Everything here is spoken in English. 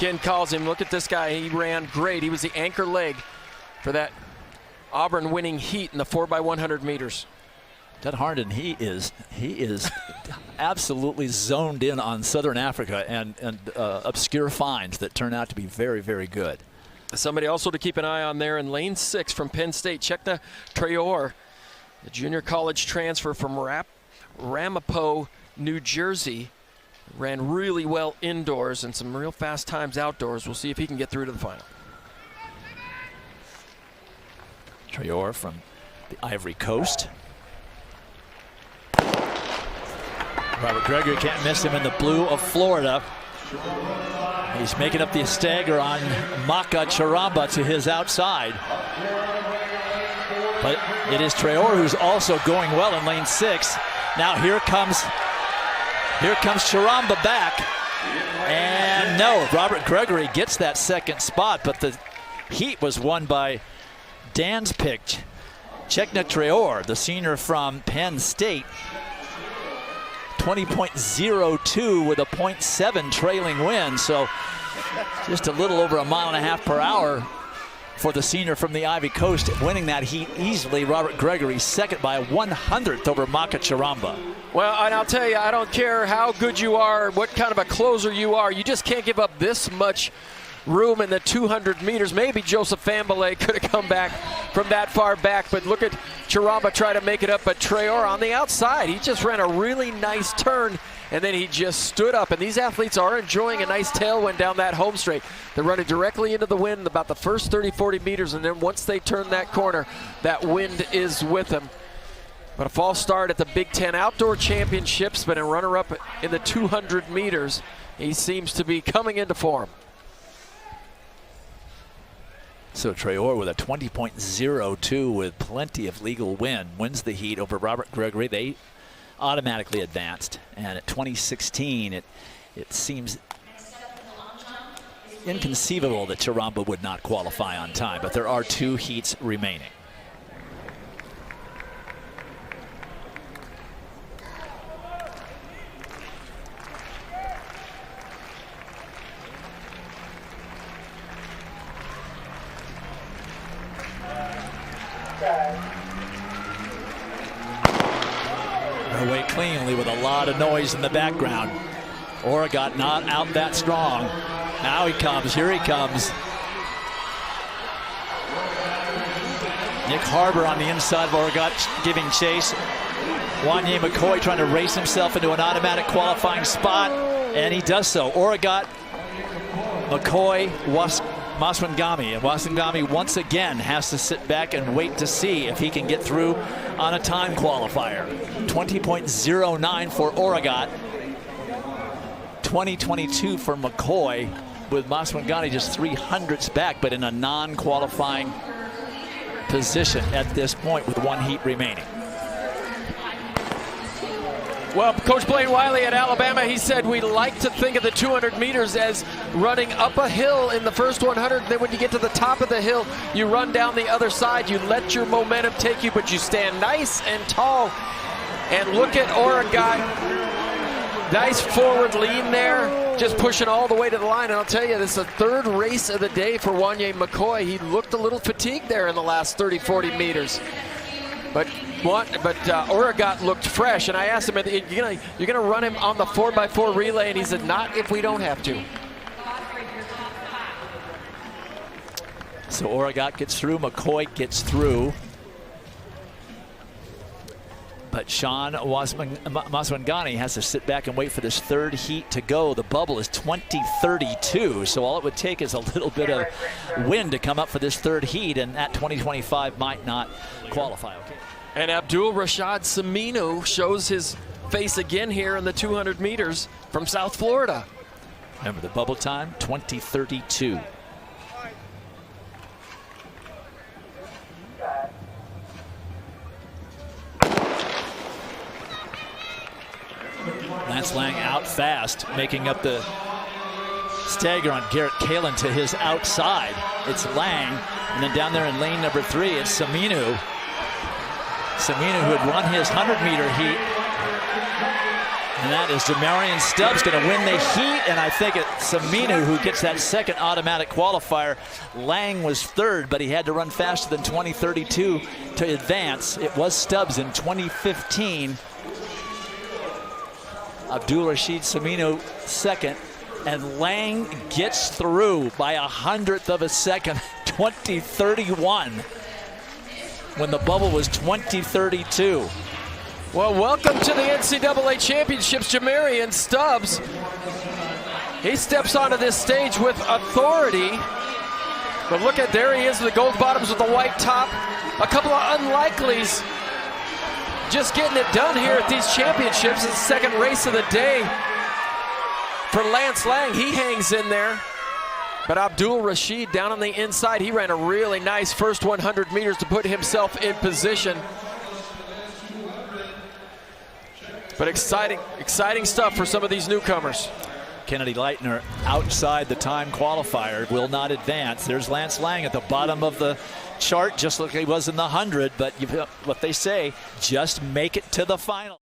Ken calls him. Look at this guy. He ran great. He was the anchor leg for that Auburn winning heat in the 4x100 meters. Ted Harnden, he is absolutely zoned in on Southern Africa and obscure finds that turn out to be very, very good. Somebody also to keep an eye on there in lane 6 from Penn State, Chekna Traore, the junior college transfer from Ramapo, New Jersey. Ran really well indoors and some real fast times outdoors. We'll see if he can get through to the final. Traore from the Ivory Coast. Robert Gregory can't miss him in the blue of Florida. He's making up the stagger on Maka Charamba to his outside. But it is Traore who's also going well in lane 6. Now here comes Charamba back. And no, Robert Gregory gets that second spot, but the heat was won by Dan's pick, Chekna Traore, the senior from Penn State. 20.02 with a 0.7 trailing win, so just a little over 1.5 miles per hour for the senior from the Ivory Coast, winning that heat easily. Robert Gregory second by 1/100th over Maka Charamba. Well, and I'll tell you, I don't care how good you are, what kind of a closer you are, you just can't give up this much room in the 200 meters. Maybe Joseph Fambelet could have come back from that far back, but look at Charamba try to make it up, but Traore on the outside, he just ran a really nice turn, and then he just stood up. And these athletes are enjoying a nice tailwind down that home straight. They're running directly into the wind about the first 30-40 meters, and then once they turn that corner, that wind is with them. But a false start at the Big Ten Outdoor Championships, but a runner-up in the 200 meters. He seems to be coming into form. So Traore with a 20.02 with plenty of legal win wins the heat over Robert Gregory. They automatically advanced, and at 2016 it seems inconceivable that Charamba would not qualify on time, but there are 2 heats remaining. Away cleanly with a lot of noise in the background. Oregon not out that strong. Now he comes, here he comes. Nick Harbour on the inside of Oregon giving chase. Wanye McCoy trying to race himself into an automatic qualifying spot, and he does so. Oregon, McCoy, Maswangami, and Maswangami once again has to sit back and wait to see if he can get through on a time qualifier. 20.09 for Oregon, 20.22 for McCoy, with Maswangani just 300ths back, but in a non-qualifying position at this point with 1 heat remaining. Well, Coach Blaine Wiley at Alabama, he said we like to think of the 200 meters as running up a hill in the first 100. Then when you get to the top of the hill, you run down the other side. You let your momentum take you, but you stand nice and tall. And look at Oregon. Nice forward lean there, just pushing all the way to the line. And I'll tell you, this is the 3rd race of the day for Wanye McCoy. He looked a little fatigued there in the last 30, 40 meters. But Oregon looked fresh, and I asked him, you're gonna run him on the 4x4 relay, and he said, not if we don't have to. So Oregon gets through, McCoy gets through. But Sean Maswangani has to sit back and wait for this 3rd heat to go. The bubble is 20:32, so all it would take is a little bit of wind to come up for this 3rd heat, and that 2025 might not qualify. Okay. And Abdul Rashad Semino shows his face again here in the 200 meters from South Florida. Remember the bubble time, 20:32. Lance Lang out fast, making up the stagger on Garrett Kalin to his outside. It's Lang, and then down there in lane number 3, it's Semino. Semino, who had won his 100-meter heat And that is Jamarian Stubbs going to win the heat, and I think it's Semino who gets that second automatic qualifier. Lang was third, but he had to run faster than 20:32 to advance. It was Stubbs in 2015. Abdul Rashid Semino second, and Lang gets through by 100th of a second, 20:31, when the bubble was 20:32. Well, welcome to the NCAA Championships, Jamarian Stubbs. He steps onto this stage with authority. But look at, there he is, the gold bottoms with the white top. A couple of unlikelies just getting it done here at these championships. It's the second race of the day for Lance Lang. He hangs in there. But Abdul Rashid down on the inside, he ran a really nice first 100 meters to put himself in position. But exciting stuff for some of these newcomers. Kennedy Leitner outside the time qualifier, will not advance. There's Lance Lang at the bottom of the chart, just like he was in the 100. But what they say, just make it to the final.